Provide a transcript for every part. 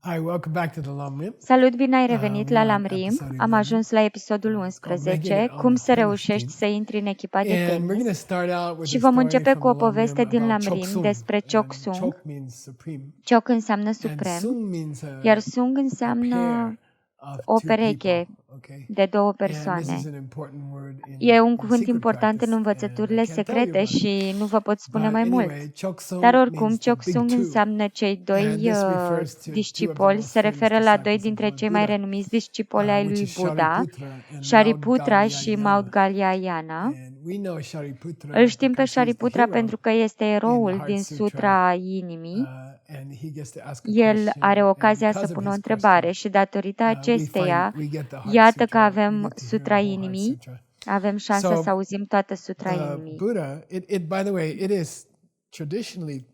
Hi, welcome back to the Lamrim. Salut, bine ai revenit la We're on Lamrim. episode Am 11. ajuns la episodul Making 11, it on cum the să tennis reușești team. să intri în echipa de And we're going to tenis. start out with Și a vom story începe from cu o the Lamrim poveste din about Lamrim Choksung. despre And Choksung. Chok means supreme. Chok înseamnă And suprem, Sung means iar Sung a înseamnă pair of o two pereche people. Okay. de două And this persoane. is an important word E un in cuvânt secret important practice, în and I învățăturile can't tell you secrete about it. și nu vă pot spune But mai mult. anyway, Choksung Dar oricum, means the big Choksung two. înseamnă cei And doi this refers to two of the discipoli, most se famous referă la doi disciples of dintre Lord cei mai Buddha, renumiți discipoli ai which lui is Buddha, Shariputra and Shariputra și Maudgalyayana. Maudgalyayana. And we know Shariputra Îl știm pe because he's the Shariputra hero pentru că este in the eroul Heart din Sutra, Sutra Inimii. and he gets to ask a El question, are and ocazia să because of pună o his întrebare question, și datorită we acesteia, find we get the Heart iată că Sutra. We avem get to hear Sutra the whole Heart Inimii, Sutra. avem șansa So să auzim toată Sutra the Inimii. Buddha, by the way, it is traditionally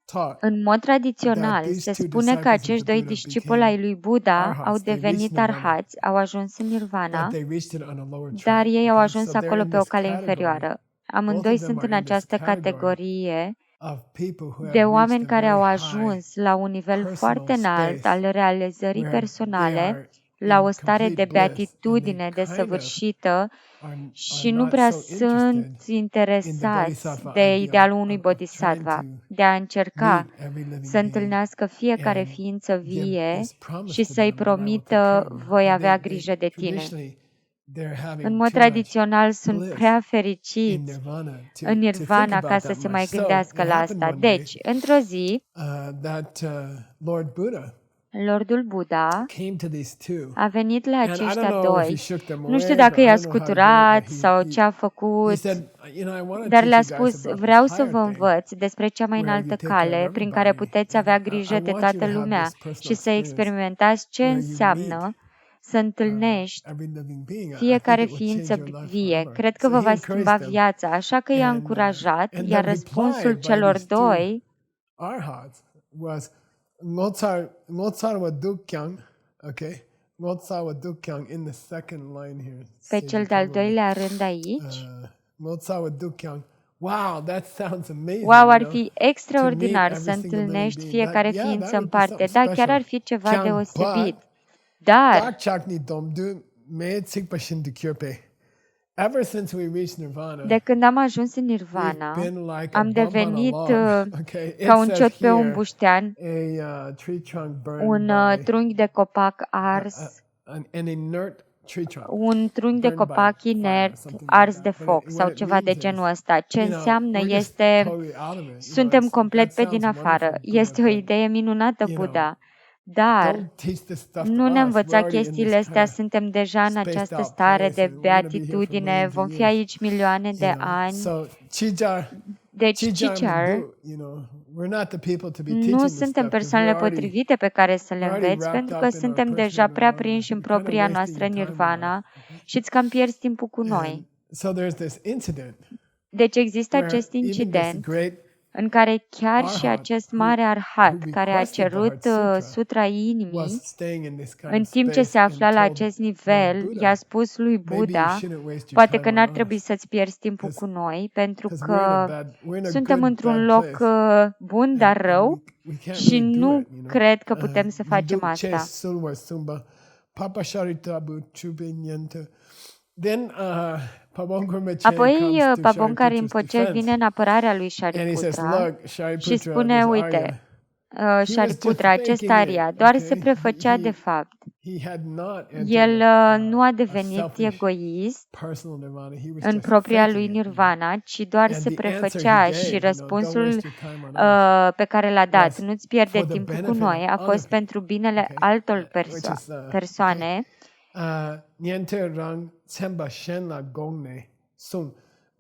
taught În mod tradițional, these se two spune că disciples of acești the doi Buddha discipoli ai became lui Buddha au arhats. They reached devenit nirvana, arhați, au ajuns în but Nirvana, they reached it on a lower dar track. ei au Okay, ajuns so they're acolo in pe o this cale category. inferioară. Both Amândoi of them sunt are în in this această category categorie of people who have de reached oameni a care very au high ajuns la un nivel personal foarte înalt space al realizării where they personale, are la o in stare complete de bliss, and they beatitudine kind of desăvârșită are și nu not prea so sunt interested in the interesați bodhisattva de ideal idealul unui of trying bodhisattva, to de a încerca meet every living să being întâlnească fiecare and ființă give vie this promise și to să-i them that I will take promită, care of you. voi And avea grijă de tine. traditionally they're În having mod too much tradițional sunt bliss prea in fericiți nirvana în to think Nirvana about ca să that se much. mai So gândească it la happened asta. one day Deci, într-o zi, that Lord Buddha Lordul Buddha came to these two. a venit la And I don't aceștia know if he doi. shook them Nu știu away, but dacă I i-a don't know how to do it, scuturat but sau ce a he făcut, said, I want to dar teach le-a you guys spus, about vreau this să higher vă thing învăț despre cea mai where you înaltă take care of cale prin care everybody, puteți and avea I grijă de want you toată to have lumea this personal și să experience experimentați ce where you meet înseamnă să întâlnești every living being. I think fiecare it will change ființă your life vie. forever. Cred că So vă he va encouraged schimba them, viața, așa că i-a and încurajat, and iar the răspunsul reply by celor these two doi arhats was Ngotsawa Dukyang, okay? Ngotsawa Dukyang in the second line here. pe cel de-al doilea rând aici. Ngotsawa Dukyang. Wow, that sounds amazing. Wow, ar you know, fi to meet extraordinar every să single living întâlnești being. fiecare That ființă would în be parte. something Da, chiar special. ar fi ceva Kyang, deosebit. but Dar, Dak Chakni Domdu me Tsikpashin Dukyurpe. Ever since we reached Nirvana, de când am ajuns în we've Nirvana, been like a am bump on a devenit log. Okay, ca it un says ciot pe un here buștean, a tree trunk burned un by trunchi de copac ars, an inert tree trunk un trunchi de burned by copac fire, inert something like ars that. de foc What sau it ceva de means genul is, ăsta. Ce înseamnă we're just este, totally out of it. suntem complet That pe din sounds afară. wonderful, Buddha, Este o but idee minunată, you know, Buddha, dar don't teach this stuff nu to ne us. We're învăța already in chestiile this astea, kind of suntem deja în spaced această out stare place, de and we're going to be here for beatitudine, millions vom of fi years. aici milioane de ani. So Chijar, Deci, Chijar Chichar, Mundu, we're not the people to be teaching nu this suntem stuff because persoanele potrivite pe care să le we're already înveți, wrapped pentru că up in our suntem deja personal prea nirvana. prinși în You're kind of propria wasting noastră your time with nirvana that. și îți cam pierzi timpul cu And noi. so there's this incident Deci există where acest even this incident great în care chiar și arhat acest who mare arhat care a requested the cerut Heart Sutra Sutra was Inimii, staying in this kind în of timp ce se space afla and la told acest Lord nivel, Buddha, i-a spus lui maybe you Buddha, shouldn't waste your poate că time n-ar on trebui us să-ți pierzi timpul cu noi, pentru because că we're in a suntem good într-un bad loc place bun, dar and rău, we can't și really do nu it, cred că putem să facem Manduk che asta. sulwa sumba Papa Sharitabu Chubinyanta. Then Pabongkur Mechen Apoi comes to Pabongkar Shariputra's Rinpoche vine defense în apărarea lui and he says, Shariputra look, și Shariputra, spune, this uite, Arya, he was just Shariputra, acest faking Arya, it, doar se okay? prefăcea de fapt. He had not entered El nu a a devenit selfish egoist personal nirvana. He was în just propria faking lui it. Nirvana, ci doar And se the answer he prefăcea gave, și don't răspunsul waste your time on us, pe care l-a dat, was nu-ți pierde for the timpul cu benefit noi, of a other fost people, pentru binele okay? altor Which is persoane. Niente rang tsemba shenla gongne sung.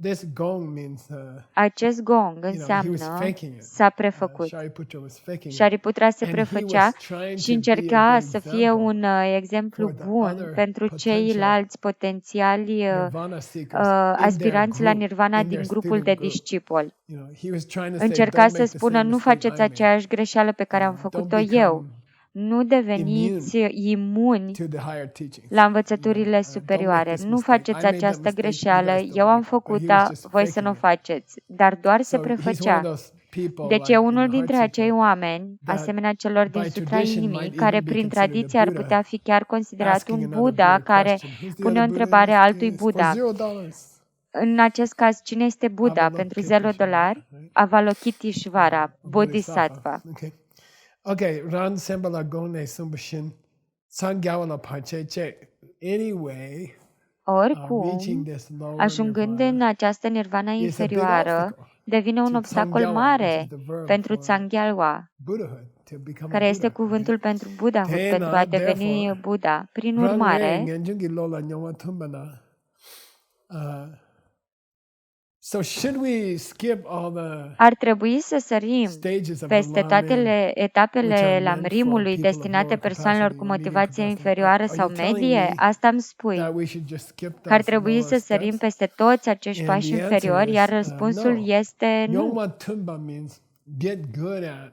This gong means Acest gong he was înseamnă faking it. s-a prefăcut. Shariputra was faking it. Shariputra se And he prefăcea was trying și to be a încerca good să fie example un exemplu for the bun other pentru potential ceilalți potențiali nirvana seekers in their aspiranți la group, nirvana in din their grupul de student group. discipoli. He was trying to say, Încerca don't să make the spună, same nu mistake faceți I made. aceeași greșeală pe care am Don't făcut-o eu. become Nu deveniți imuni to the higher teachings. la învățăturile superioare. Nu faceți această greșeală, eu am făcut-o, voi să nu o faceți. Dar doar se So he's one prefăcea. of those people Deci like e in unul dintre Heart acei Sutra oameni, that asemenea celor din by Sutra tradition Inimii, might care even be prin considered a tradiție ar Buddha, putea fi chiar considerat asking un another Buddha Buddha care question. Who's the pune o other Buddha in întrebare this altui case? For Buddha. $0. În acest caz, cine este Buddha? Pentru Avalokiteshvara, $0, right? Avalokiteshvara, A Bodhisattva. Okay. Okay, Ran Sembala Gone Sumbashin Sangyavala Pacheche. Anyway, Oricum, reaching this lower ajungând în nirvana această nirvana is a big inferioară, obstacle devine un to obstacol Sangyawa, which is mare the verb pentru for Tsanggyalwa, Buddhahood, to become a care este Buddha. cuvântul pentru Buddhahood, Tena, pentru a deveni therefore, Buddha. Prin Rang urmare, Reng and Jungi Lola Nyama Tumbana. So should we skip all the ar trebui să sărim stages of peste the toate Lamen, which etapele are meant for lamrimului people of destinate lower persoanelor capacity cu or medium motivație capacity? inferioară Are sau you telling medie? me Asta îmi spui, that we should just skip că ar those trebui lower să sărim steps? peste toți acești And pași the answer inferiori, iar is răspunsul no. este nu. Yoma Tumba means get good at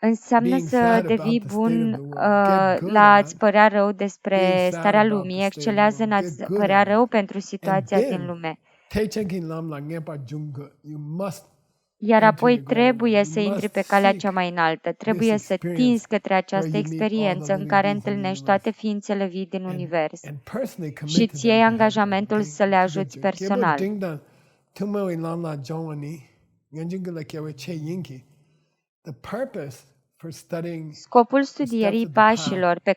Înseamnă being să sad devii about the state bun of the world. Get good la a-ți at părea rău being despre sad starea about lumii, the state of the excelează în world. a-ți Get good părea at rău it. pentru And situația din then, lume. Teichengin Lam La Ngepa Junga, you must Iar enter apoi the greater world. trebuie You să intri must pe calea seek cea mai înaltă. Trebuie this să experience tinzi către where această you meet all the experiență în living care beings in the întâlnești universe. toate ființele vii din univers And personally commit și to îți them iei to help them. angajamentul Okay? să le ajuți Gebo personal. Dingda Tumoi Lam La Jongani, Yanjinga La Kyawe Che Yinki. The purpose for studying Scopul the steps studierii of the path pașilor for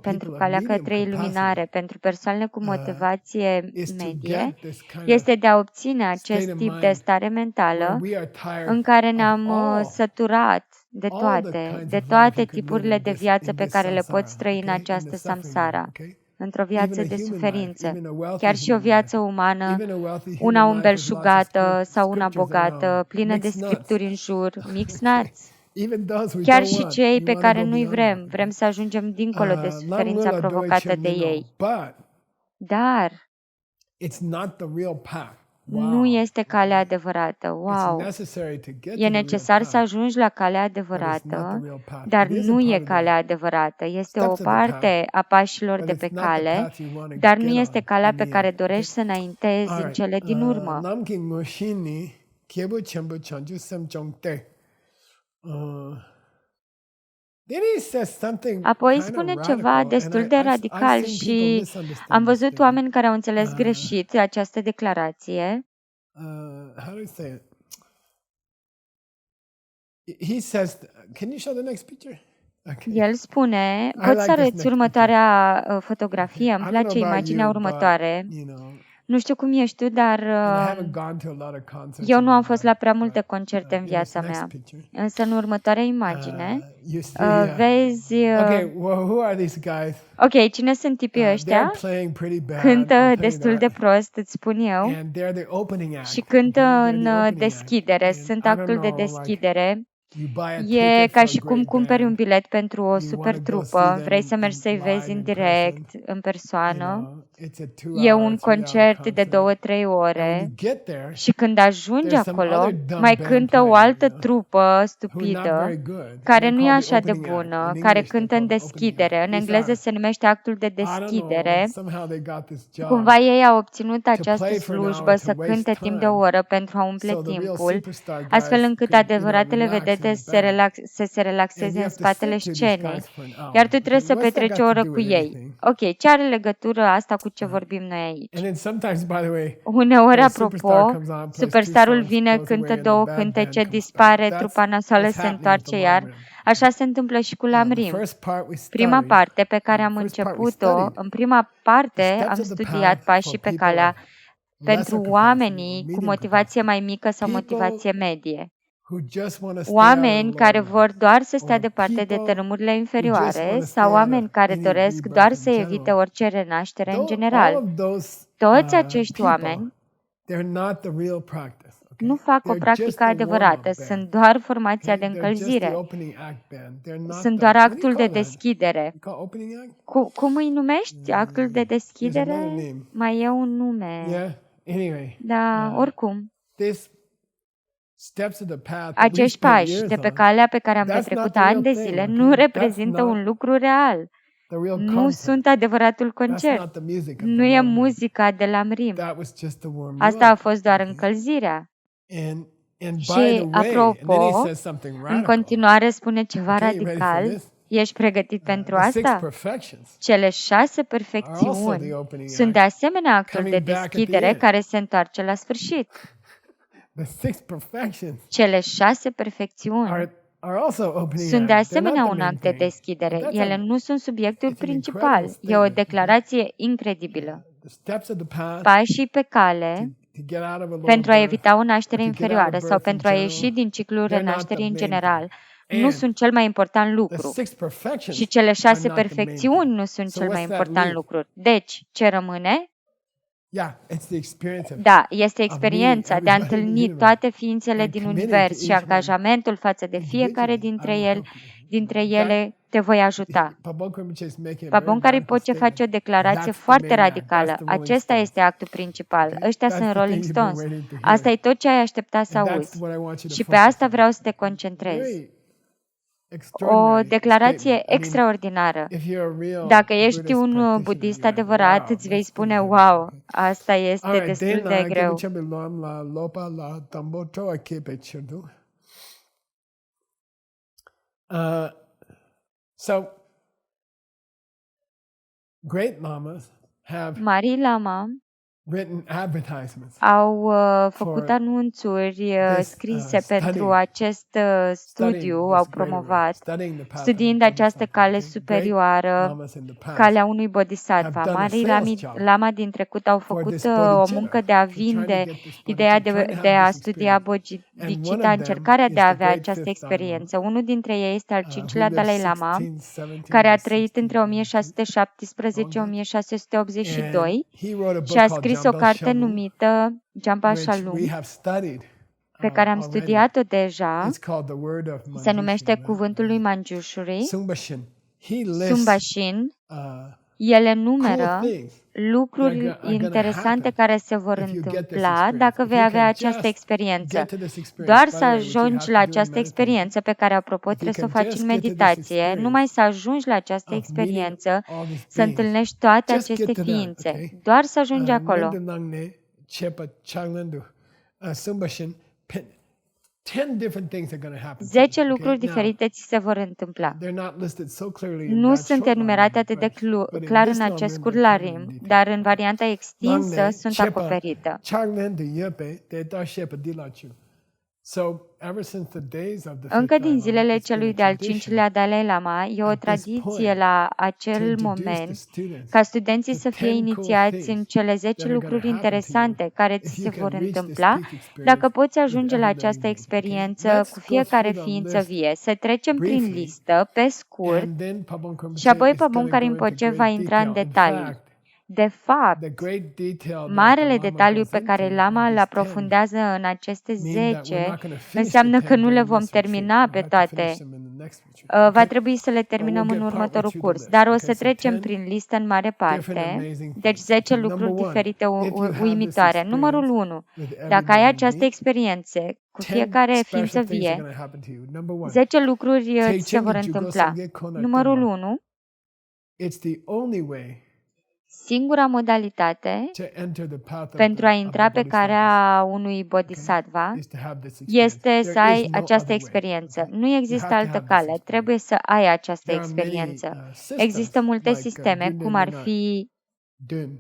pentru people of calea medium către iluminare capacity pentru persoanele cu motivație is to medie get this kind of este de a obține state acest of tip de mind stare where mentală we are tired în care of ne-am săturat de all the toate, kinds de of life toate you could live tipurile in de this viață pe care le samsara, poți trăi în okay? In the această suffering life, samsara, okay? într-o Even viață a de human life, suferință, even a wealthy chiar și o human viață life, umană, even a wealthy una human life with lots of îmbelșugată sau una scriptures around, bogată, plină de mixed nuts. scripturi în jur, mixed Okay? nuts. Even those we Chiar don't și want, cei we pe want to care go nu-i beyond that. vrem, vrem să ajungem dincolo de Lang suferința Mula Doi provocată Chen de Lino, ei. but Dar it's not the real path. nu Wow. este calea adevărată. It's Wow! necessary to get E to the real necesar să path, ajungi la calea but it's not adevărată, the real path. dar It is a nu e part of calea the adevărată. Este o steps of the path, parte a pașilor but de it's pe not the cale, path you want to dar nu get este on calea in pe the care end. Okay? dorești să înaintezi All în right. cele din urmă. Namking Moshini, Kyebu Chenbu Chanju Sem Jong Te. Then he says something Apoi kind of spune ceva radical, and destul de I've radical seen people și misunderstand am this văzut statement. oameni care au înțeles Uh, greșit această declarație. How do I say it? He says, can you show the next picture? Okay. El spune, I poți să like this arăți next următoarea Okay. fotografie, îmi I don't place know about imaginea you, but următoare. you know, Nu știu cum ești tu, dar and I haven't gone to a lot of concerts eu in nu my am fost la life, prea multe but concerte în in this viața next mea. picture, Însă în următoarea imagine you see, vezi... okay, well, who are these guys? Ok, cine sunt tipii They're ăștia? playing pretty bad, I'll Cântă tell you destul de that. prost, îți spun eu, And they're the opening act. și cântă Okay? They're în the opening act. deschidere, And sunt I don't actul de know, like, deschidere. you buy a E ticket ca for și a cum great cumperi un band, bilet pentru o you super want to go see trupă, them vrei să mergi să-i live vezi în in direct, person. în You persoană. know, it's a 2 E hour, un 3 hour concert de concert. 2-3 And when ore you get there, și când ajungi there's some acolo, other dumb mai band cântă o playing, altă trupă who are not stupidă, very good. care They're nu e called the așa de opening act. bună, In care English, they're cântă în called the opening deschidere. act. În These engleză are, se numește actul de I don't know, deschidere. somehow they got this job Cumva ei au obținut to această play for an slujbă hour, să to waste cânte timp de o time, oră pentru a umple so the real timpul, superstar astfel guys încât could, adevăratele relax in vedete the să se back. And relaxeze you în have to spatele sit to these scenei, guys for an hour. iar tu trebuie Okay, să what's that petreci got o to oră do cu with ei. anything? Ok, ce are legătură asta cu ce vorbim noi aici? And then sometimes, by the way, Uneori, the superstar apropo, comes on, plays 2 superstarul songs, vine, goes cântă away, and the două bad band cântece, comes back. dispare, trupa nasoală That's se happening with întoarce the iar. long run. Așa se întâmplă și cu The Lamrim. first part we Prima studied, parte pe care the am first part we început-o, studied, în prima the parte steps am of the studiat path pașii for pe people calea of lesser pentru capacity or oamenii cu medium motivație capacity. mai mică sau People motivație medie. who just want to stay out of Oameni the care lower vor rungs, doar să stea or departe de people tărâmurile who just inferioare want to sau stay out oameni of care any doresc rebirth doar in să evite general. orice renaștere în All general. of those Toți acești people, oameni they're not the real practice. nu Okay? fac o They're just practică the adevărată, warm-up sunt band. doar formația de Okay? They're just the încălzire, opening act band. They're not sunt the, doar what do you actul de call that? deschidere. You call opening act? Cum îi numești? Actul de There's another deschidere? name. Mai e un nume. Yeah. Anyway, Da, oricum, this steps of the path that we acești spent pași years de pe on, calea pe care am that's not petrecut the real ani de thing, zile okay? nu That's reprezintă not un lucru real. the real Nu concert. sunt adevăratul That's concert. not the music of Nu the e Lamrim. muzica de Lamrim. That was just to warm you Asta a up. fost doar Okay? încălzirea. And And by Și, the way, and then he apropo, says something în radical. continuare spune ceva Okay, you ready for radical. this? Ești pregătit pentru The six asta? perfections Cele 6 are also the perfecțiuni opening sunt de act. asemenea actul de Coming back at the deschidere end. care se întoarce la sfârșit. The six perfections Cele 6 perfecțiuni are also opening sunt de act. They're not asemenea the un main act de thing. deschidere. That's Ele nu sunt subiectul it's an principal. incredible E o statement. declarație incredibilă. The steps of the path Pașii pe cale to get out of a lower pentru a birth, evita o naștere or to get out inferioară of sau birth in pentru a general, ieși din ciclul they're not the renașterii în main general thing. nu And sunt cel mai important the lucru. six perfections Și cele are 6 not the main perfecțiuni thing. nu sunt So cel mai what's that important leave? lucru. Deci, ce rămâne? Yeah, it's the experience of Da, este meeting experiența de a everybody in the întâlni universe toate ființele and din committing univers to și each one angajamentul față de fiecare individually. dintre I will help you. ele te voi ajuta. Pabon Rinpoche is making a very Pabon Rinpoche radical face o statement. declarație That's the foarte main act. radicală. That's the Rolling Acesta Stones. este actul principal. Okay? Ăștia That's sunt the Rolling thing you've been Stones. waiting to hear. Asta e tot ce ai așteptat să And that's auzi. what I want you to Și pe focus asta on. vreau să te concentrezi. Very O extraordinary declarație statement. I mean, extraordinară. if you're a real Dacă ești Buddhist un practitioner, budist you're like, adevărat, wow, îți vei that's spune, pretty wow, heavy. asta All este right, destul then de greu. la lopa la tamboto a kepe churdu. So great lamas have Marii Lama written advertisements au făcut for anunțuri this, scrise study, pentru acest studiu, studying au this greater way, promovat, studying the path of studiind the această Bodhisattva. cale Okay? Great superioară, lamas in the past calea unui have bodhisattva. done a Marii sales job Lama din trecut au for făcut this o bodhicitta, muncă de a for trying to vinde get this ideea bodhicitta, trying to de have a this studia experience. And one bodhicitta, of them încercarea is de a the avea great această fifth Dalai Lama, experiență. Unul dintre ei este al who cincilea lived Dalai Lama, 1617 care a to trăit între 1682. 1617-1682 And he wrote a și a book called scris o Jambal carte Shalom, numită Jamba which Shalom, we have studied pe care am already. studiat-o deja. It's called the Word of Se numește Manjushri. Cuvântul lui Manjushri, Sumbashin. He lists Sumbashin. uh, Ele cool numeră things lucruri that are gonna interesante happen care se vor if you get this întâmpla experience. dacă If vei you avea can această just experiență. get to this experience, Doar by să the way, which you ajungi have la to do in această meditation, experiență pe care apropo if you trebuie să o can faci just în get to this meditație, experience numai să ajungi la această of meeting experiență, all these să beings, întâlnești toate just aceste get to that, ființe. okay? Doar să ajungi acolo. Mendanangne, Chepa, Changlandu, Sumbashin, 10 different things are going to happen. to 10 you, lucruri okay? Now, diferite ți se vor întâmpla. they're not listed so clearly in Nu that sunt short enumerate line, atât de but in clar this în long acest line, scurt they're covered in larim, detail. dar în varianta extinsă Langne, sunt Chepa, acoperite. Changlandu, Yepe, te da Shepa Dilachu. So, ever since the days of the fifth Încă din Dalai Lama, zilele it's been celui a de-al tradition cincilea Dalai Lama, e o at this tradiție point la to acel introduce the moment students ca studenții to să fie 10 cool inițiați în things cele 10 that are going to lucruri happen to you interesante care ți if se you vor can reach this întâmpla peak experience dacă poți with ajunge la every living această being. Okay? experiență Let's cu go fiecare through the ființă list vie. Să trecem prin briefly, listă, pe scurt, and then Pabon și Rinpoche apoi is Pabon going to go into Rinpoche va great intra în detail. In detalii. fact, De fapt, the great detail that the marele Lama detaliu goes pe care into Lama in îl these 10 aprofundează în aceste mean that we're 10 not going to finish the înseamnă 10 că nu le during vom this retreat. termina We pe have to finish toate. them in the next retreat. Va Okay? trebui să le But we'll terminăm în get partway următorul through the curs, list. dar o Okay, să so trecem 10 prin listă în mare different parte. amazing Deci things. 10 Okay, lucruri number one, diferite if you have this uimitoare. Numărul experience 1. with every Dacă ai living această being, experiență cu 10 fiecare special ființă things are vie, going to happen to you. Number one, 10 lucruri ți se Teichingi vor Jugo întâmpla. Sangye Kona Numărul Tenma. 1. It's the only way Singura modalitate to enter the path pentru a of the intra pe bodhisattvas, calea unui bodhisattva is to have this experience. este să There is ai no această other way. experiență. Okay? Nu You există have to altă have this cale. experience. Trebuie să ai această There are many experiență. systems Există multe like sisteme, Dun cum ar Dun fi Dun,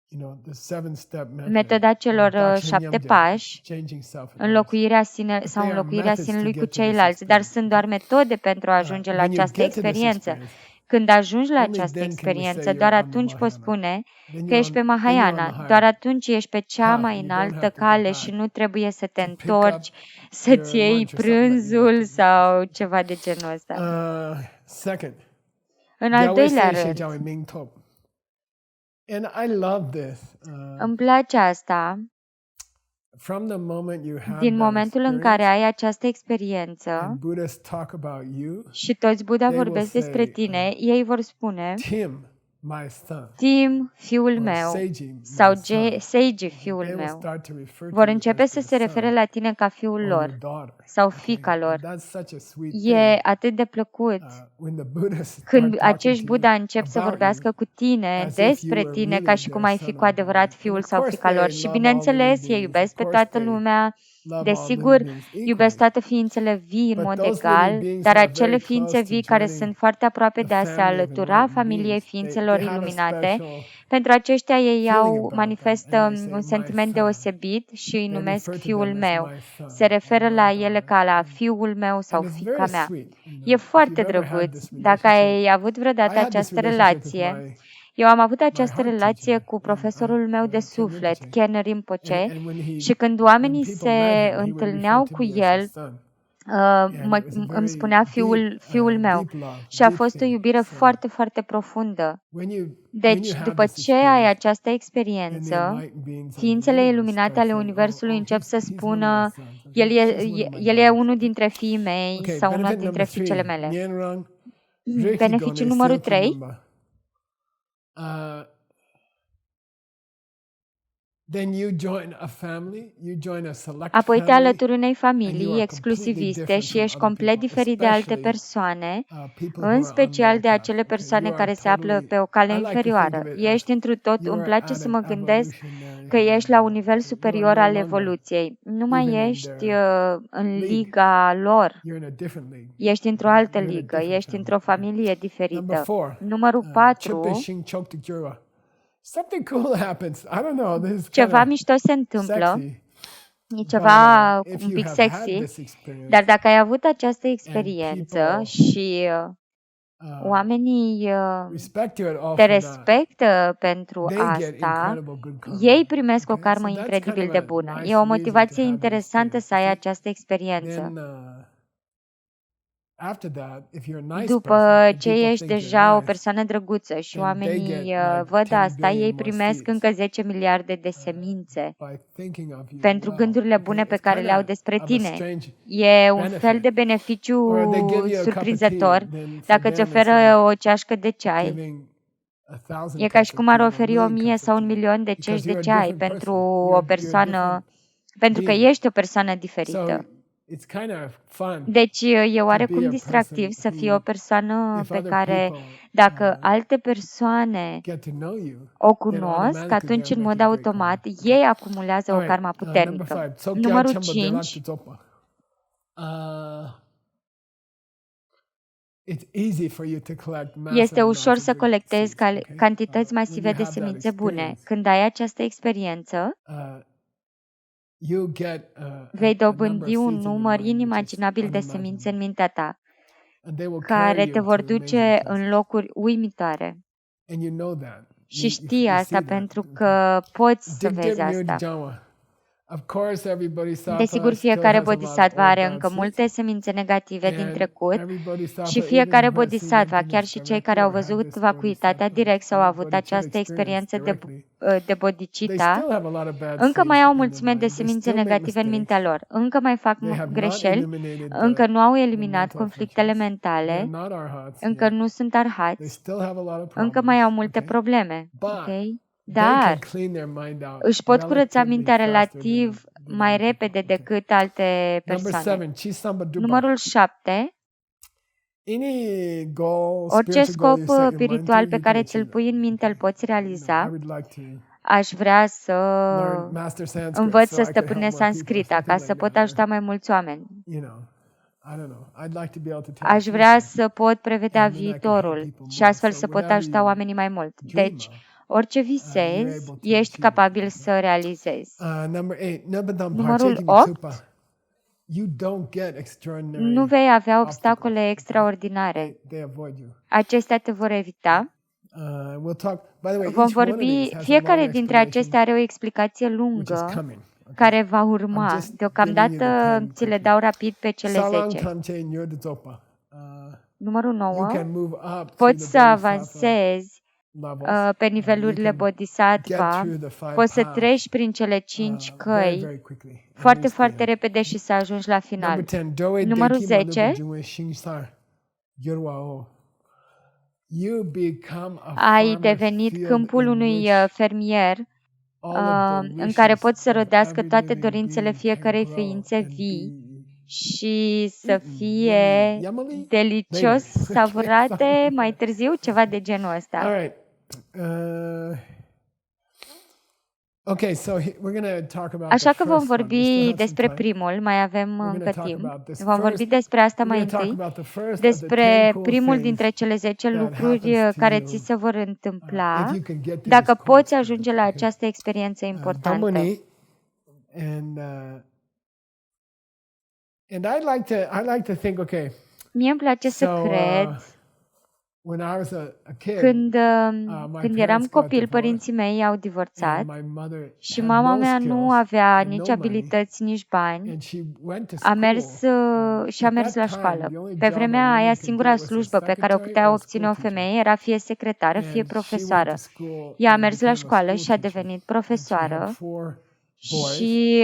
you know, the 7-step method, metoda celor Dakshin 7 Nyamja, pași, changing self and others. înlocuirea sine But sau they are înlocuirea methods to sinelui get cu to this ceilalți, dar experience. sunt doar metode pentru a ajunge la When you această get to this experiență. experience, Când ajungi la only această then can we say experiență, you're doar on the atunci poți Mahayana. spune Then că you're ești pe on the Mahayana, higher doar atunci ești pe cea path mai and you don't înaltă have to go cale back și nu trebuie să te to pick up întorci, să-ți your iei lunch or something that you have prânzul to do. sau ceva de genul ăsta. Second, În al doilea Yahweh rând, Shai Ming Top. And I love this. îmi place asta From the moment you have din that momentul în care experience, ai această experiență and Buddhists talk about you, și toți Buddha they will vorbesc say, despre tine, ei vor spune Tim, my son, Tim, fiul or meu, Seiji, sau my son. Seiji, fiul They will meu. start to refer to Vor you începe as să their se refere son la tine ca fiul or your lor daughter. sau Okay? fiica lor. And that's such a sweet E thing. atât de plăcut When the Buddhists start când talking acești to you Buddha încep să about vorbească you cu tine as if you despre were tine ca really și cum their ai fi son cu or adevărat daughter. And fiul of sau course fiica lor. they Și love all living bineînțeles, ei beings. Of iubesc pe course toată they lumea, love all Desigur, living beings iubesc equally. toate ființele vii în But mod those living egal, beings dar that are acele very ființe close to vii care joining sunt foarte aproape the de a se family of alătura enlightened familiei beings, ființelor they have a iluminate, special pentru aceștia ei feeling about that, and manifestă they un say, "My sentiment son." deosebit și îi They numesc refer to fiul them as meu. my son Se or referă my la ele daughter. ca la fiul meu sau And it's fiica very mea. sweet. E If foarte you've ever had drăguț. this Dacă relationship, ai avut I vreodată had this această relationship with relație, eu am avut my această heart relație teacher, cu profesorul meu de Ken suflet, Rinpoche. Ken Rinpoche, And when și când when oamenii people met se him, he would refer întâlneau to cu me as el, his son. And it was a îmi very spunea fiul meu. deep love, Și a deep fost o thing. iubire So foarte, foarte profundă. when you Deci, have după this ce ai experience, această and the experiență, enlightened beings of the ființele universe iluminate start ale saying, Universului încep să he's one of my spună, sons, or el e, she's one of my el e daughters. unul dintre fiii mei Okay, sau una benefit dintre number fiicele 3. mele. Nyenrang, Reki Beneficiul Gone, numărul Silki 3, Numba. Then you join a family, you join a select apoi te family, alături unei and you familii are completely exclusiviste different și from ești other complet people, diferit de alte especially persoane, people who în are on special lower de class. acele Okay, persoane you are care se află totally, pe o cale I like to think inferioară. of it as Ești întru tot, you îmi are place at să an mă gândesc evolutionary că ești la un nivel you are superior no al longer evoluției. Nu even mai in ești their în league. liga lor, You're in a different league. ești într-o altă You're in a ligă, different ești family. într-o Okay. familie Number diferită. 4, Numărul Chipe 4, Shing Chok Jura. Something cool happens. I don't know. This is kind ceva of mișto se întâmplă, sexy. e But ceva if un you pic have had sexy, this experience dar dacă ai avut această and experiență people și oamenii respect you at all te for that, respectă pentru they get asta, incredible good karma. ei primesc o Okay, karmă so that's kind incredibil of de a bună. nice E o reason to motivație have the interesantă să ai experience. această experiență. Then after that, if you're a nice După person and ce people ești think you're deja o nice, persoană drăguță și then they oamenii get like văd 10 asta, ei billion more primesc seeds încă 10 miliarde de semințe by thinking of you pentru well. gândurile bune Okay, pe it's care le au kind despre of a tine. strange E un fel de benefit. beneficiu Or they give you a cup of tea, surprinzător. then for Dacă îți them it's oferă like o ceașcă de ceai, giving 1,000 e ca cups și of cum ar tea or a oferi million 1000 cups of sau un tea, milion de cești because de you're a ceai different pentru person. o You're a persoană, different pentru că being. ești o persoană So diferită. it's kind of fun Deci e to be oarecum a distractiv person să fii o who, persoană if pe other care, people dacă alte persoane get to know you, o then cunosc, automatically atunci they're în mod making great karma. automat Okay. ei acumulează All o karma right. Number puternică. 5. Tsokya Numărul Chamba Delak 5, Tzopa. It's easy for you to collect massive este ușor amounts să of good colectezi seeds. Okay. cantități When masive you de have that semințe bune. experience, Când ai această experiență, you get vei a number dobândi of un seeds in your număr mind, which is inimaginabil de semințe în unimaginable. mintea ta, And they will care carry te you vor to amazing duce în places. locuri uimitoare. And you know that. Și You știi asta see that. pentru Okay. că poți să Dig vezi Dip New asta. Jawa. Of course, every bodhisattva Desigur, still fiecare has a lot of bodhisattva old are bad încă seeds. multe semințe negative din And trecut every și bodhisattva, fiecare even who has seen bodhisattva, chiar și cei care emptiness au directly or had văzut this vacuitatea bodhisattva, direct sau au avut bodhicitta această experience experiență directly, de they bodhicitta, still have a lot of bad încă mai seeds au o in their mulțime de mind. They semințe still make negative în mintea mistakes. lor. Încă mai fac They have not greșeli, eliminated încă nu au the eliminat mental conflictele afflictions. They are mentale, not arhats încă yet. nu sunt They arhați, still have a lot of încă mai au problems. multe Okay? probleme. But Ok? they Dar can clean their mind out își pot curăța relatively mintea faster than relativ mai other people. repede Okay. decât alte Number persoane. 7, Chisamba Duba. Numărul 7. Any goal, Orice spiritual goal scop you set your mind to, spiritual pe you can care achieve ți-l it. pui în minte îl poți I realiza. would like to Aș vrea să learn master Sanskrit învăț so să I could help stăpânesc more people, sanscrita something ca like să pot that. ajuta mai mulți oameni. You know, I don't know. I'd like to be able to tell Aș the vrea future, să pot prevedea and then I can help viitorul people și more. astfel So să pot whatever ajuta you oamenii mai mult. dream Deci, of, orice you're visezi, able to ești achieve it. capabil Okay. să realizezi. Number 8, Nabadam Numărul partaking 8. Vitsupa. You don't get Nu extraordinary vei avea obstacles. obstacole Okay? extraordinare. They avoid you. Acestea te vor evita. We'll talk. By the way, Vom each one of vorbi, these has a fiecare long dintre explanation, acestea are o explicație which is lungă coming. Okay. care va I'm urma. just giving you Deocamdată the 10 ți le quickly. dau rapid pe cele Salang 10. Kamche Nyurdazopa. Numărul You 9. can move up to Poți the să bodhisattva avansezi levels. pe You nivelurile can get bodhisattva. through the 5 Poți să paths treci prin cele 5 very, căi very quickly and foarte, reach the foarte end. repede și să ajungi la final. Number 10, Doe Numărul Deki Manupa 10. Jungwe Shingsar Gyurwao. You become a Ai farmer's devenit field câmpul in unui which fermier all of the în care wishes poți să of rodească every toate living dorințele being can fiecarei grow ființe and vii be și să eaten, fie yummy, yummily delicios, later. Okay, savurate something like mai that. târziu, ceva de genul All ăsta. right. Okay, so we're going to talk about Așa the că vom first one. We still vorbi have some despre time. primul, mai avem We're going încă to talk timp. about this Vom vorbi first. despre asta We're mai going to talk întâi, about the first of the 10 despre cool primul things dintre cele 10 that lucruri happens to care you ți se vor if întâmpla you can get to this dacă cool poți experience. ajunge la Okay. această experiență importantă. Domnului, and I like to think, okay, Mie îmi place să so cred, when I was a kid, când my eram parents got copil, divorced, părinții mei au divorțat and my mother și had mama no mea nu skills avea and nici no money, abilități, nici bani. and she went to A mers school. și a At mers that la time, școală. the only Pe job a vremea woman aia, could do singura was a slujbă pe care o secretary putea or a obține school o teacher. femeie era fie secretară, fie And she went profesoară. to school Ea a and mers la became a școală school și a teacher. devenit And she had profesoară 4 boys, și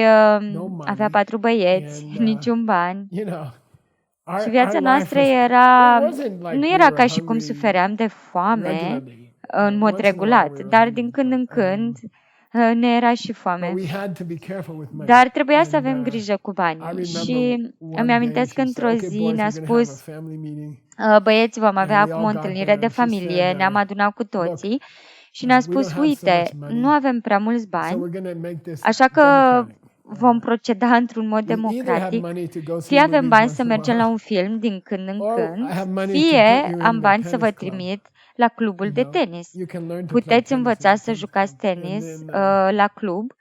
no avea money, 4 băieți, and niciun bani. you know, Și our viața life noastră was. era, It wasn't like nu we era were ca și cum hungry sufeream de foame regularly. în mod Once in a while regulat, we were dar hungry, din când în but când ne era și but foame. we had to be careful with money. Dar trebuia să And avem grijă cu I banii. Și remember one îmi day amintesc she că într-o said, "Okay, zi boys, ne-a we're going to have a spus, family meeting." băieți, vom avea And we acum o all got întâlnire there de and she familie, said, ne-am adunat cu "Look, toții și ne-a we don't spus, have so much uite, nu money, avem prea mulți so bani, we're going to make this așa că democratic. vom proceda într-un mod We either have democratic. money to go see Fie avem movies bani once să in a mergem la while, un film din când în or I have când, money to fie put you am in the bani să vă tennis club. trimit la clubul You de know, tenis. you can learn to play Puteți tennis in învăța the să tennis jucați club. And tenis then, la club.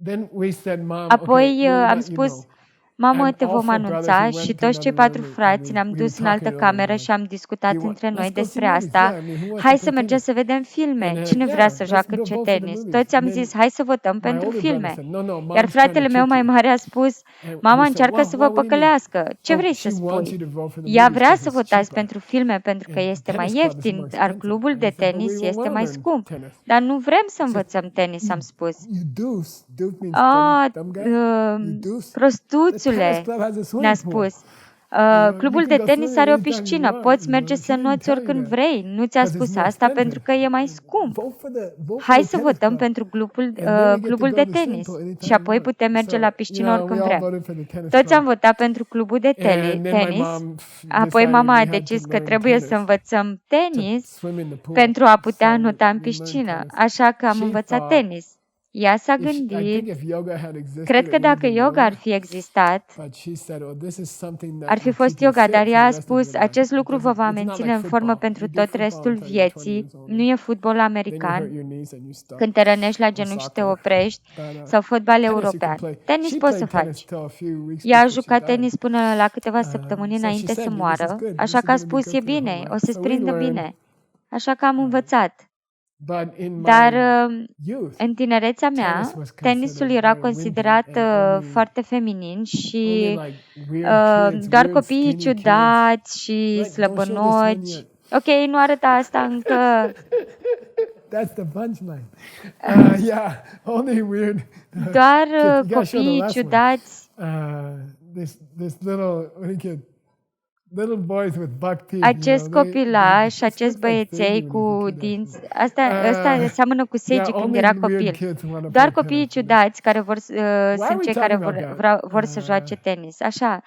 then we said, Mom, okay, Apoi we'll am let you spus, know. mamă, And te all vom 4 brothers, anunța we și went to toți cei another 4 room frați and ne-am we were dus în talking altă to them. cameră Like, și am discutat do you între want, noi let's go see despre movies. asta. Yeah, I mean, who wants to Hai să play mergem tennis? să vedem filme. And Cine vrea yeah, să let's joacă go vote for tenis? the movies. Toți am And then zis, hai să votăm my pentru older brother filme. said, no, no, Iar Mom's trying to fratele meu trick mai you. mare a spus, And mama we said, încearcă well, să vă what do you mean? păcălească. Ce Oh, vrei she să wants spui? you to vote for the Ea movies vrea because să it's votați cheaper. pentru filme pentru că And the este mai tennis club is more ieftin, iar expensive. clubul And de we said, but we tenis don't este want to mai learn scump. tennis. Dar nu vrem să I said, învățăm tenis, am spus. you deuce. Deuce means A, dumb guy. You deuce. The tennis prostuțule, club has a ne-a swimming pool. spus. You Clubul can de go tenis swimming are o anytime you piscină, want. poți You know, merge she să didn't înnoți tell you oricând that vrei. Nu ți-a because it's spus more asta pentru expensive. că e mai scump. Vote for Hai the să tennis votăm club. pentru And then we get to clubul go de to the swimming tenis pool anytime și we apoi want. putem merge So, la piscină we oricând all vrem. voted for the tennis Toți am club. votat pentru clubul de And then my tenis, mom apoi decided mama we a had to decis că learn trebuie tennis să învățăm to tenis swim in the pool. pentru a putea So nota în we learned piscină, tennis. așa că am She învățat thought tenis. Ea s-a I think gândit, if yoga had existed, cred că it would have dacă been yoga ar yoga. fi existat, But she said, "Oh, this is something that ar fi will fost keep you yoga, fit dar for ea the a rest of spus, your life. acest It lucru vă doesn't. va It's not menține like în formă football. pentru You do tot football restul until you're 20 vieții, years old. nu e fotbal Then you hurt american, your knees and you stop. când te rănești la Or genunchi și te soccer. oprești, But sau fotbal tennis you can european. play. Tenis She poți să played tennis faci. till a few weeks Ea a before she jucat died. tenis până la câteva săptămâni So she înainte să said, "This is moară, good. așa This că a is going to be spus, good e for your whole bine, life." o să-ți So we prindă learned. bine. Așa că am învățat. But in Dar my youth, în tinerețea mea, tennis was tenisul considered era very wimpy considerat and only foarte feminin și only like weird kids, doar weird copiii skinny kids. ciudați și Right, don't show this one slăbănoci. yet. Ok, nu arăta asta încă. That's the punchline. Yeah, only weird. Doar Kids, you gotta show the copiii last one. ciudați, This little what do you get? Little boys with buck teeth. acest copilaș, acest this looks like băieței Sadie when cu he's a kid, dinți, actually. asta seamănă cu Yeah, Seiji când only era weird copil. kids want to Doar play copiii tennis, you know? ciudați care are sunt we cei care talking about that? vor să joace tenis. Așa.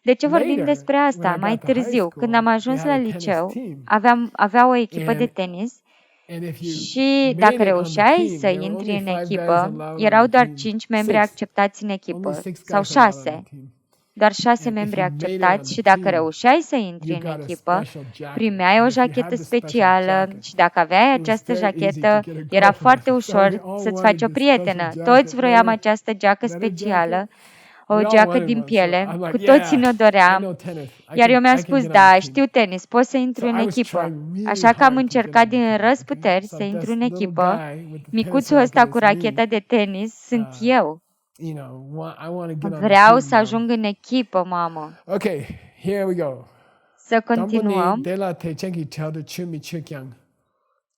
De ce vorbim Later, despre when asta? I Mai got to high târziu, când am school, ajuns we la had a tennis liceu, team. aveau o echipă de And tenis And if you și made dacă it on the reușeai team, să there were intri only în 5 guys echipă, allowed on erau the doar team. 5 membri 6. acceptați în Only echipă, 6 sau guys allowed on 6, the team. doar 6 And if membri you made it on acceptați the și dacă team, reușeai să intri you în got a echipă, special jacket. primeai And o if you jachetă had the special specială jacket, și dacă aveai it was această very easy to jachetă, get a era girlfriend. foarte So we ușor all să-ți wanted faci o this prietenă. special Toți jacket. vroiam Leather- această geacă leather specială, jacket. o We all geacă wanted din one. So piele. I'm like, Cu toții ne yeah, I doream. know tennis. Iar eu mi-am I can spus, get on da, the team. știu tenis, pot să intru So în I was echipă. trying really Așa că am hard to get încercat on the din team, răzputeri So să intru this în little echipă. guy with the tennis Micuțul ăsta racket cu is me. racheta de tenis sunt eu. You know, I want to get on the Vreau team, să Mom. ajung în echipă, mamă. Okay, here we go. Să Continuăm. continuăm. De la te chengi chao de chumi chikyang.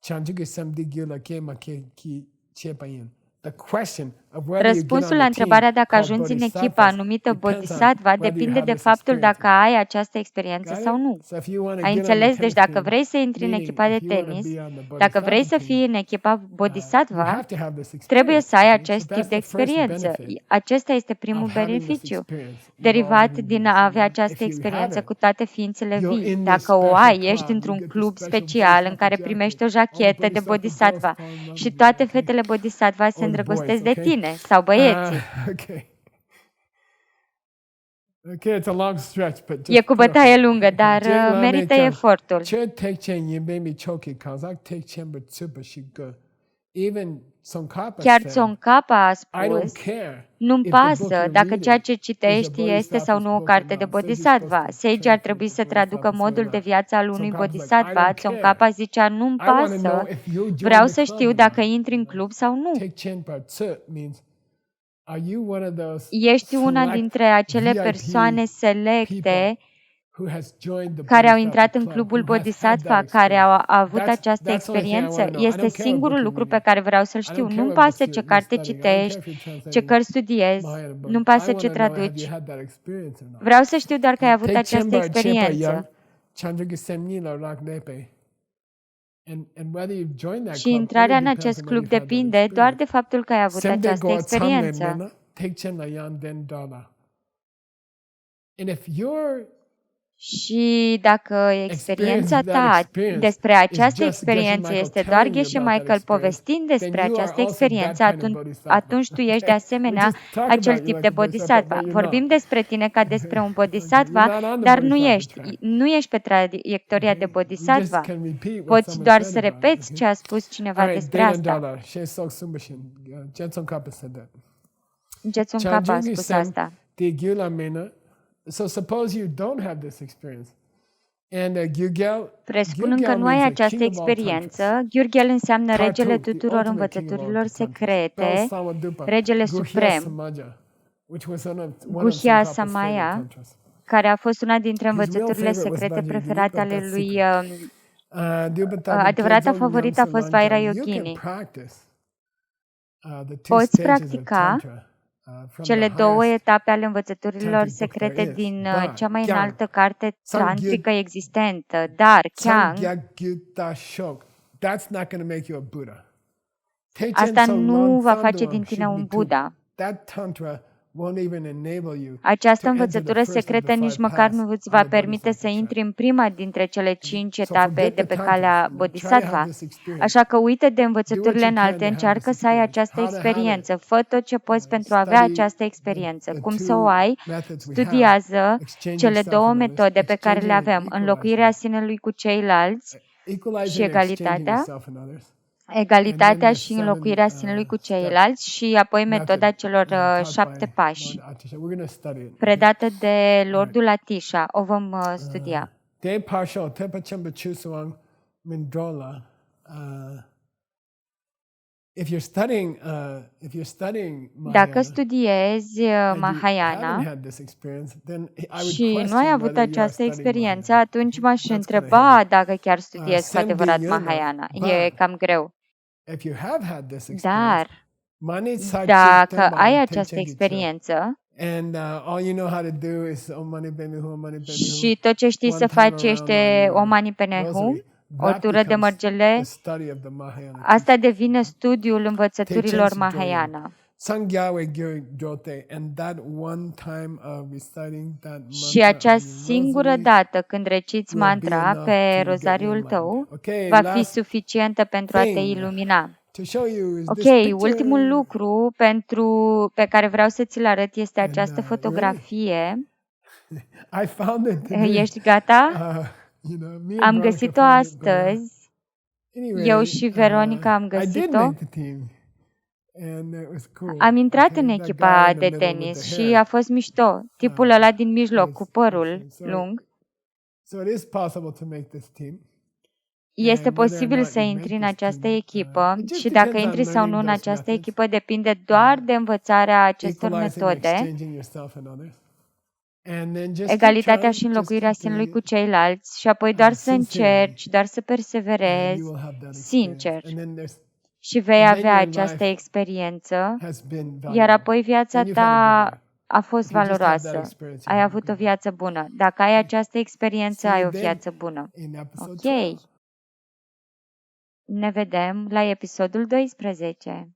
Chanju ke samdi gyu la ke ma ke ki che payin. The question of whether you get on Răspunsul la the întrebarea team dacă called ajungi în echipa bodhisattvas numită depends on Bodhisattva whether you depinde have de this faptul experience or dacă not. ai această experiență Got sau it? nu. So if you want to Ai get on the înțeles? Deci tennis dacă team, vrei să intri în meaning echipa de if you want to tenis, be on the dacă vrei bodhisattva să team, fii în echipa you Bodhisattva, have to have this trebuie experience. să ai Okay? So acest tip that's de the first experiență. benefit Acesta este primul of having this beneficiu experience with all derivat living din beings. a avea If această you have experiență it, cu toate ființele you're vii. in this Dacă o special ai, ești club, you într-un get this club special special în bodhisattva care primești o jacket. All the jachetă de bodhisattva girls Bodhisattva fall in love și with you, toate okay? fetele Bodhisattva se Or the boys, îndrăgostesc de okay? tine sau băieții. Okay. Okay, it's a long stretch, but E just cu go ahead. bătaie lungă, dar Jay la merită mei efortul. che take chen yin baby choki kazak take chen but super she good. Even Tsongkhapa Chiar said, Tsongkhapa a I don't spus, care nu-mi if the book pasă you're dacă ceea ce reading is a citești este sau bodhisattva's nu o book or carte de not. Sage is Bodhisattva. supposed to Sage ar translate trebui the să traducă bodhisattvas or modul de not. viață al unui Tsongkhapa's like, I Bodhisattva. don't Tsongkhapa care. zicea, nu-mi I want to know pasă, if you join vreau the să club știu or dacă not. intri în club sau nu. Take chen but tsu means are you one of those Ești una select dintre acele VIP persoane people selecte who has joined the care au Bodhisattva intrat în club, clubul who has had Bodhisattva, that care au experience. avut această That's the only thing I experiență. want to know. I Este don't care what book singurul you're lucru pe reading. care vreau să-l I știu. don't care Nu-mi what books pasă ce you're carte studying. I don't care citești, if you're ce translating cărți studiezi, Mahayana books. nu-mi I pasă want ce to know, have you traduci. had that experience or not? Vreau să știu doar că ai avut Take această Chemba Chepa experiență. Yang, Chandrika Semni La Rak Nepe. And whether you've joined that Și club intrarea only în depends acest on whether club you've had that depinde doar experience. de faptul că ai avut Semde această Goa Tsamne experiență. Mena, Take Chen La Yan Den Dala. And if you're Și dacă experiența ta despre această experiență este doar Geshe Michael povestind despre această experiență, atunci tu ești de asemenea acel tip de bodhisattva. Vorbim despre tine ca despre un bodhisattva, dar nu ești pe traiectoria de bodhisattva. Poți doar să repeți ce a spus cineva despre asta. Jetsun Kappa a spus asta. So suppose you don't have this experience. And Presupunând că nu ai această experiență, Gyurgel înseamnă regele tuturor învățăturilor secrete, regele suprem, Guhya Samaya, care a fost una dintre învățăturile secrete preferate ale lui. Adevărata favorită a fost Vaira Yogini. Poți practica cele două etape ale învățăturilor secrete din cea mai înaltă carte tantrică existentă, dar Kyang, asta nu va face din tine un Buddha. Această învățătură secretă nici măcar nu îți va permite să intri în prima dintre cele 5 etape de pe calea Bodhisattva. Așa că uită de învățăturile înalte, încearcă să ai această experiență. Fă tot ce poți pentru a avea această experiență. Cum să o ai? Studiază cele două metode pe care le avem, înlocuirea sinelui cu ceilalți și egalitatea și înlocuirea sinelui cu ceilalți și apoi metoda celor 7 pași, predată de Lordul Atisha. O vom studia. Dacă studiezi Mahayana și nu ai avut această experiență, atunci m-aș întreba dacă chiar studiezi cu adevărat Mahayana. E cam greu. Dar dacă ai această experiență și tot ce știi să faci este Om Mani Padme Hum, o tură de mărgele, asta devine studiul învățăturilor Mahayana. Și acea singură dată când reciți mantra pe rozariul tău va fi suficientă pentru a te ilumina. Ok, ultimul lucru pe care vreau să ți-l arăt este această fotografie. Ești gata? Am găsit-o astăzi. Eu și Veronica am găsit-o. Am intrat în echipa de tenis și a fost mișto. Tipul ăla din mijloc cu părul lung. Este posibil să intri în această echipă și dacă intri sau nu în această echipă depinde doar de învățarea acestor metode, egalitatea și înlocuirea sinelui cu ceilalți și apoi doar să încerci, doar să perseverezi, sincer. și vei avea această experiență, iar apoi viața ta a fost valoroasă. Ai avut o viață bună. Dacă ai această experiență, ai o viață bună. Ok. Ne vedem la episodul 12.